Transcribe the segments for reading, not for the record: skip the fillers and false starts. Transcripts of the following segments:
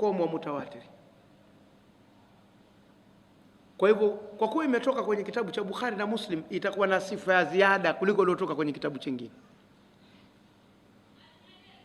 wa mutawatir. Kwa hivyo kwa kuwa imetoka kwenye kitabu cha Bukhari na Muslim, itakuwa na sifa ya ziada kuliko iliyotoka kwenye kitabu kingine.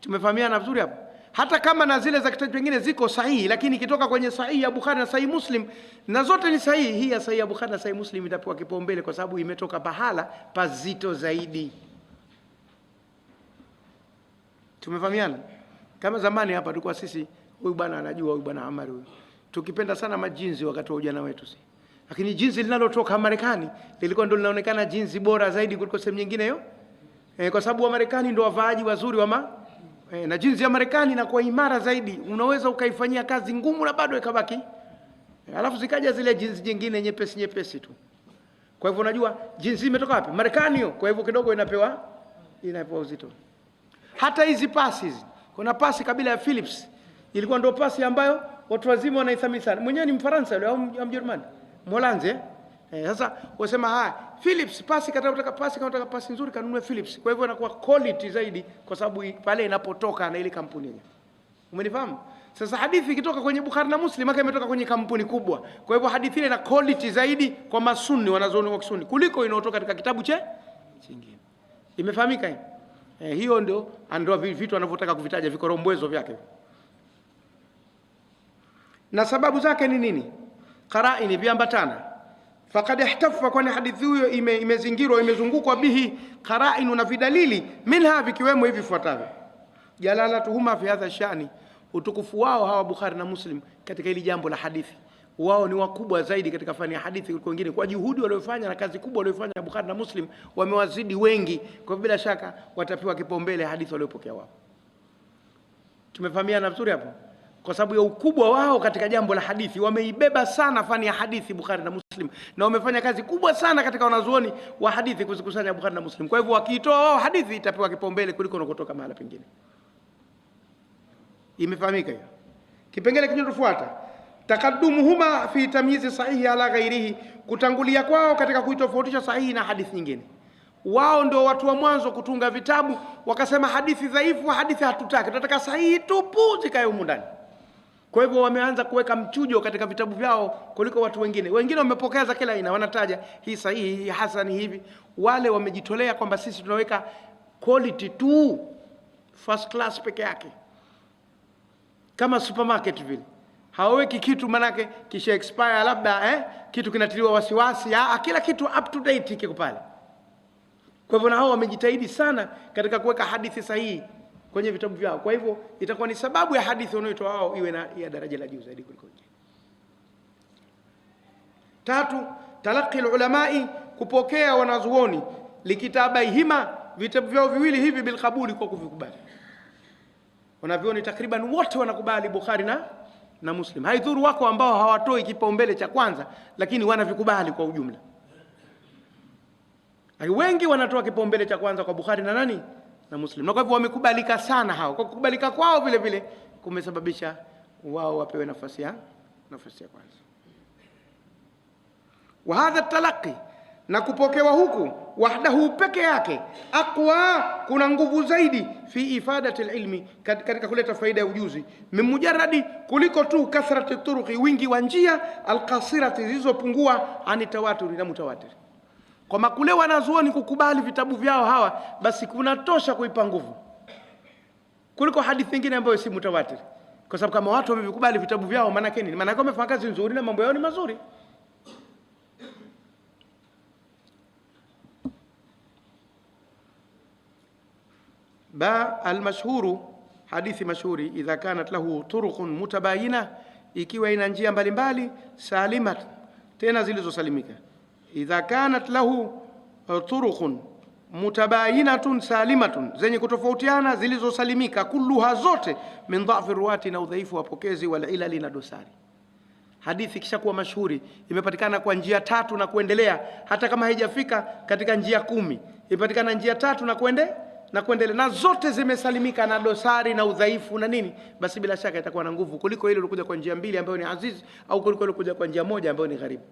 Tumefahamiana vizuri hapo? Hata kama na zile za kitabu kingine ziko sahihi, lakini ikitoka kwenye sahihi ya Bukhari na sahihi Muslim, na zote ni sahihi, hii ya sahihi ya Bukhari na sahihi Muslim itapewa kipaumbele kwa sababu imetoka pahala pazito zaidi. Tumefahamiana? Kama zamani hapa tulikuwa sisi, huyu bwana anajua, huyu bwana Amari huyu, tukipenda sana majinsi wakati wa ujana wetu si. Lakini jinsi linalotoka Marekani lilikuwa ndio linaonekana jinsi bora zaidi kuliko sehemu nyingine hiyo. Kwa sababu wa Marekani ndio wavaaji wazuri wa na jinsi ya Marekani inakuwa imara zaidi, unaweza ukaifanyia kazi ngumu na bado ikabaki. Alafu zikaja zile jinsi nyingine nyepesi nyepesi tu. Kwa hivyo unajua jinsi imetoka wapi? Marekani hiyo. Kwa hivyo kidogo inapewa uzito. Hata hizi pasi hizi. Kuna pasi kabila ya Philips. Ilikuwa ndio pasi ambayo watu wazima wanaithamini sana. Mwenyewe ni Mfaransa yule au Mjerumani? Mholanzi. Sasa wasema Philips pasi kataka pasi nzuri kanunue Philips. Kwa hivyo inakuwa quality zaidi kwa sababu pale inapotoka na ile kampuni yenyewe. Umenifahamu? Sasa hadithi ikitoka kwenye Bukhari na Muslim haka imetoka kwenye kampuni kubwa. Kwa hivyo hadithi ile ina quality zaidi kwa masunni wanazoona wa Kisuni kuliko inayotoka katika kitabu kingine. Imefahamika hii? Hiyo ndio vitu wanavyotaka kuvitaja vikorombwezo vyake. Na sababu zake ni nini? Qaraini viambatana. Faqad ihtafa, kwani hadithi hiyo imezingirwa imezungukwa bihi qarainu, na vidalili minha vikiwemo hivi fuatavyo. Jalalatuhuma fi hadha shani, utukufu wao hawa Bukhari na Muslim katika hili jambo la hadithi. Wao ni wakubwa zaidi katika fani ya hadithi kuliko wengine, kwa juhudi waliofanya na kazi kubwa waliofanya Bukhari na Muslim wamewazidi wengi. Kwa bila shaka watapewa kipaumbele hadithi waliopokea wao. Tumefahamiana vizuri hapo? Kwa sababu ya ukubwa wao katika jambo la hadithi, wameibeba sana fani ya hadithi Bukhari na Muslim, na wamefanya kazi kubwa sana katika wanazuoni wa hadithi kuzikusanya Bukhari na Muslim. Kwa hivyo wakiitoa wao hadithi itapewa kipaumbele kuliko unakotoka mahali pengine. Imefahamika hiyo? Kipengele kinachofuata, taqaddumuhuma fi tamyiz sahihi ala ghairihi, kutangulia kwao katika kuitofautisha sahihi na hadithi nyingine. Wao ndio watu wa mwanzo kutunga vitabu, wakasema hadithi dhaifu, hadithi hatutaki, tunataka sahihi tupu zikae humu ndani. Kwa hivyo wameanza kuweka mchujo katika vitabu vyao kuliko watu wengine. Wengine wamepokea za kila aina, wanataja hii sahihi, hii hasani hivi. Wale wamejitolea kwamba sisi tunaweka quality tu, first class peke yake. Kama supermarket vile. Hawaweki kitu manake kisha expire labda kitu kinatiliwa wasiwasi, kila kitu up to date kiko pale. Kwa hivyo na hao wamejitahidi sana katika kuweka hadithi sahihi kwenye vitabu vyao. Kwa hivyo itakuwa ni sababu ya hadithi wanayotoa wao iwe na ya daraja la juu zaidi kuliko wengine. Tatu, talaqi ulamai, kupokea wanazuoni likitabaihima, vitabu vyao viwili hivi bilqabuli, kwa kuvikubali. Wanavyoni takriban wote wanakubali Bukhari na Muslim. Haidhuru wako ambao hawatoi kipaumbele cha kwanza, lakini wanavikubali kwa ujumla. Wengi wanatoa kipaumbele cha kwanza kwa Bukhari na Muslim. Na kwa hivyo wamekubalika sana hao. Kwa kukubalika kwao vile vile kumesababisha wao wapewe nafasi ya kwanza. Wa hadha talaqi, na kupokewa huku wahdahu peke yake, aqwa, kuna nguvu zaidi fi ifadati ilmi, katika kuleta faida ya ujuzi, mimujarradi, kuliko tu kathrati turuqi, wingi wa njia, alqasirati, zilizopungua, ani tawaturi na mutawatir. Kwa makule wanazuoni kukubali vitabu vyao hawa, basi kunatosha kuipa nguvu kuliko hadithi nyingine ambayo si mutawatir. Kwa sababu kama watu wamevikubali vitabu vyao, maana yake nini? Maana yake wamefanya kazi nzuri na mambo yao ni mazuri. Al-mashhuru, hadithi mashhuri, idha kanat lahu turuqun mutabayina, ikiwa ina njia mbalimbali, salimat, tena zilizosalimika. Idha kanat lahu turuqun mutabayinatun salimatun, zenye kutofautiana zilizosalimika, kulluha zote, min dha'fi ruwati, na udhaifu wa pokezi, wal ilali, na dosari. Hadithi kisha kuwa mashuhuri, imepatikana kwa njia 3 na kuendelea, hata kama haijafika katika njia 10, imepatikana njia 3 na kuendelea, na zote zimesalimika na dosari na udhaifu na nini, basi bila shaka itakuwa na nguvu kuliko ile iliyokuja kwa njia 2 ambayo ni aziz, au kuliko ile iliyokuja kwa njia 1 ambayo ni gharibu.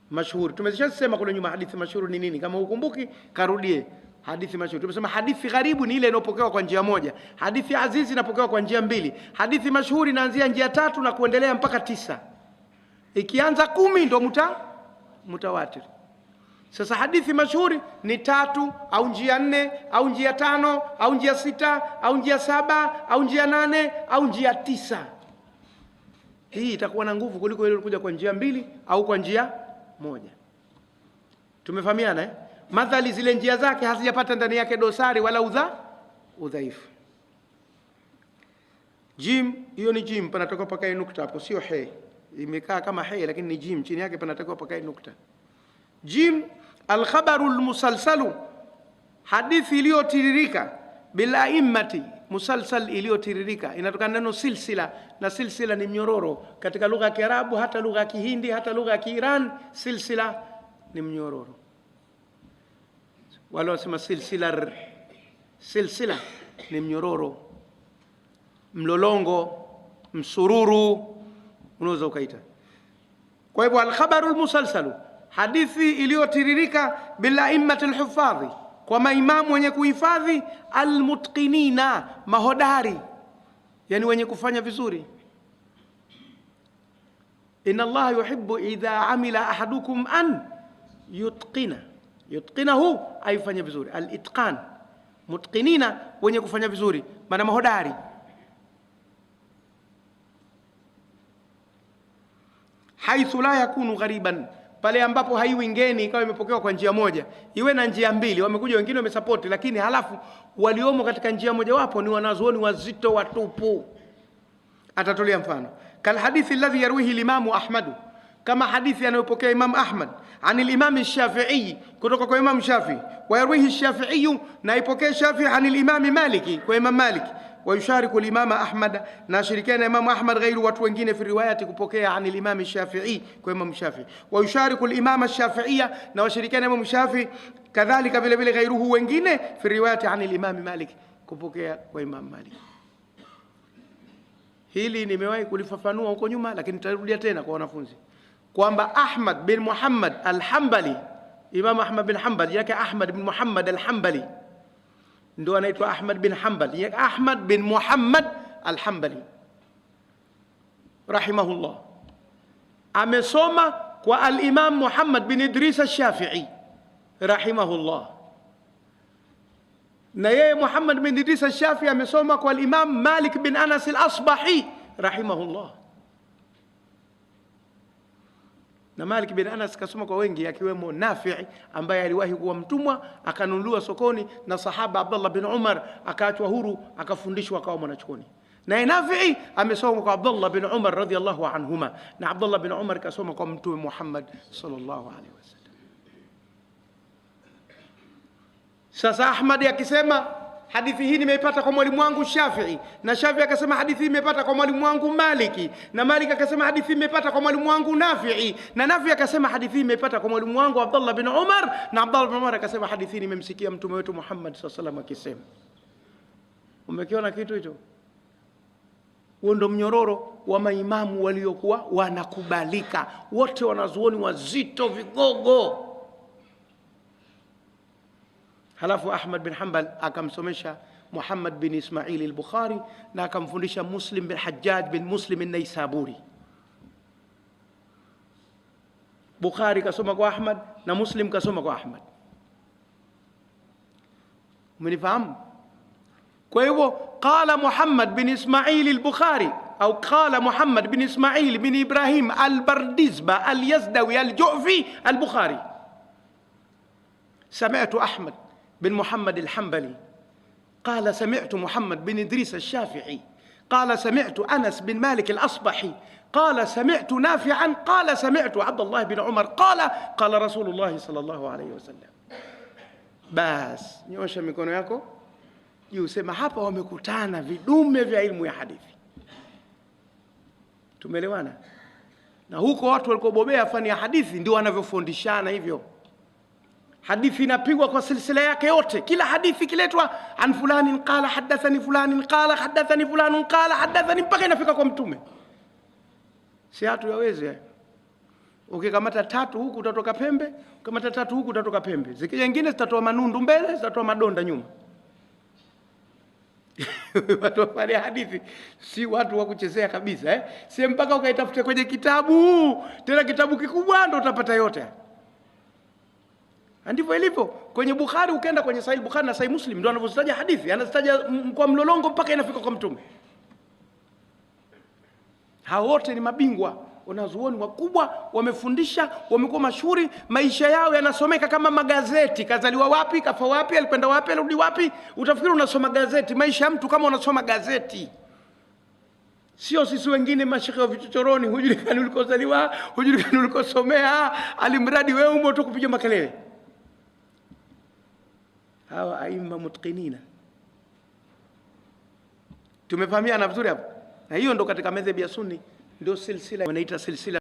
Mashuhuri tumeshasema kule nyuma, hadithi mashuhuri ni nini? Kama ukumbuki karudie. hadithi mashuhuri. Tumesema hadithi gharibu ni ile inayopokewa kwa njia moja. Hadithi azizi inapokewa kwa njia mbili. Hadithi mashuhuri inaanzia njia 3 na kuendelea mpaka 9. Ikianza 10 ndo mutawatir. Sasa hadithi mashuhuri ni 3 au njia 4 au njia 5 au njia 6 au njia 7 au njia 8 au njia 9. Hii itakuwa na nguvu kuliko ile ilikuja kwa njia 2 au kwa njia 1. Tumefahamiana eh? Madhali zile njia zake hazijapata ndani yake dosari wala udhaifu. Jim, hiyo ni jim, panatoka pakae nukta hapo, sio he. Imekaa kama he lakini ni jim, chini yake panatakiwa pakae nukta. Jim, al-khabarul musalsalu, hadithi iliyotiririka, bila immati, musalsal iliyotiririka. Inatokana neno silsila, na silsila ni mnyororo. Katika lugha ya Kiarabu, hata lugha ya Kihindi, hata lugha ya Kiiran, silsila ni mnyororo. Wale wasema silsila ni mnyororo, mlolongo, msururu, unaweza ukaita. Kwa hivyo al-khabarul musalsalu, hadithi iliyotiririka, bila immatil hufadhi, kwa maimamu wenye kuhifadhi, almutqinina, mahodari, yani wenye kufanya vizuri. Inna Allah yuhibbu idha amila ahadukum an yutqina. Yutqinahu, aifanya vizuri. Al-itqan, mutqinina, wenye kufanya vizuri, maana mahodari. Haithu la yakunu ghariban, pale ambapo haiwi ngeni ikawa imepokewa kwa njia moja, iwe na njia 2. Wamekuja wengine wamesupport, lakini halafu waliomo katika njia moja wapo ni wanazuoni wazito watupu. Atatolea mfano, kal hadithi alladhi yarwihi al-Imam Ahmad, kama hadithi anayopokea Imam Ahmad عن الإمام الشافعي kutoka kwa Imam Shafi, ويرويه الشافعي na ipokea Shafi عن الإمام مالك kwa Imam Malik, ويشارك الإمام أحمد na shirikiana Imam Ahmad غير watu wengine fi riwayati kupokea عن الإمام الشافعي kwa Imam Shafi, ويشارك الإمام الشافعي na washirikiana Imam Shafi kadhalika vile vile غيره wengine fi riwayati عن الإمام مالك kupokea kwa Imam Malik. Hili nimewahi kulifafanua huko nyuma, lakini nitarudia tena kwa wanafunzi kwamba Ahmad bin Muhammad al-Hanbali, Imam Ahmad bin Hanbal yake Ahmad bin Muhammad al-Hanbali, ndio anaitwa Ahmad bin Hanbal, yake Ahmad bin Muhammad al-Hanbali rahimahullah, amesoma kwa al-Imam Muhammad bin Idris al-Shafi'i rahimahullah, na yeye Muhammad bin Idris al-Shafi'i amesoma kwa al-Imam Malik bin Anas al-Asbahi rahimahullah. Na Malik bin Anas kasoma kwa wengi, akiwemo Nafi' ambaye aliwahi kuwa mtumwa akanunuliwa sokoni na sahaba Abdullah bin Umar, akaachwa huru akafundishwa akawa mwanachuoni. Na Nafi' amesoma kwa Abdullah bin Umar radhiyallahu anhuma, na Abdullah bin Umar kasoma kwa Mtume Muhammad sallallahu alaihi wasallam. Sasa Ahmad akisema hadithi hii nimeipata kwa mwalimu wangu Shafi'i, na Shafi'i akasema hadithi hii nimepata kwa mwalimu wangu Maliki, na Malik akasema hadithi hii nimepata kwa mwalimu wangu Nafi'i, na Nafi' akasema hadithi hii nimepata kwa mwalimu wangu Abdullah bin Umar, na Abdullah bin Umar akasema hadithi hii nimemsikia mtume wetu Muhammad sallallahu alaihi wasallam akisema. Umekiona kitu hicho? Huo ndio mnyororo wa maimamu waliokuwa wanakubalika, wote wanazuoni wazito vigogo. Halafu Ahmad bin Hanbal akamsomesha Muhammad bin Ismail al-Bukhari, na akamfundisha Muslim bin Hajjaj bin Muslim an-Naisaburi. Bukhari kasoma kwa Ahmad na Muslim kasoma kwa Ahmad. Umenifahamu? Kwa hivyo qala Muhammad bin Ismail al-Bukhari au qala Muhammad bin Ismail bin Ibrahim al-Bardizba al-Yazdawi al-Ju'fi al-Bukhari, sami'tu Ahmad بن محمد الحنبلي قال سمعت محمد بن إدريس الشافعي قال سمعت أنس بن مالك الأصبحي قال سمعت نافعا قال سمعت عبد الله بن عمر قال رسول الله صلى الله عليه وسلم. Bas, nyosha mikono yako juu, sema hapa wamekutana vidume vya ilmu ya hadithi. Tumeelewana? Na huko watu walikobobea fani ya hadithi ndio wanavyofundishana hivyo. Hadithi inapigwa kwa silsila yake yote, kila hadithi kiletwa an fulani qala hadathani fulani qala hadathani fulani qala hadathani, mpaka inafika kwa mtume. Si hatu yaweze. Ukikamata tatu huku utatoka pembe, ukikamata tatu huku utatoka pembe. Zikija nyingine zitatoa manundu mbele, zitatoa madonda nyuma. Watu wa hadithi si watu wa kuchezea kabisa, si mpaka ukaitafute kwenye kitabu, tena kitabu kikubwa ndio utapata yote. Ndivyo ilivyo kwenye Bukhari. Ukaenda kwenye Sahih Bukhari na Sahih Muslim ndio anavyotaja hadithi, anazitaja kwa mlolongo mpaka inafika kwa Mtume. Hao wote ni mabingwa, wanazuoni wakubwa, wamefundisha, wamekuwa mashuhuri, maisha yao yanasomeka kama magazeti. Kazaliwa wapi, kafa wapi, alikwenda wapi, alirudi wapi, utafikiri unasoma gazeti. Maisha ya mtu kama unasoma gazeti. Sio sisi wengine mashekhe wa vichochoroni, hujulikani ulikozaliwa, hujulikani ulikosomea, alimradi wewe umo tu kupiga makelele. Hawa aima mutqinina. Tumefahamiana vizuri hapo. Na hiyo ndo katika madhhabi ya Sunni ndio silsila wanaita silsila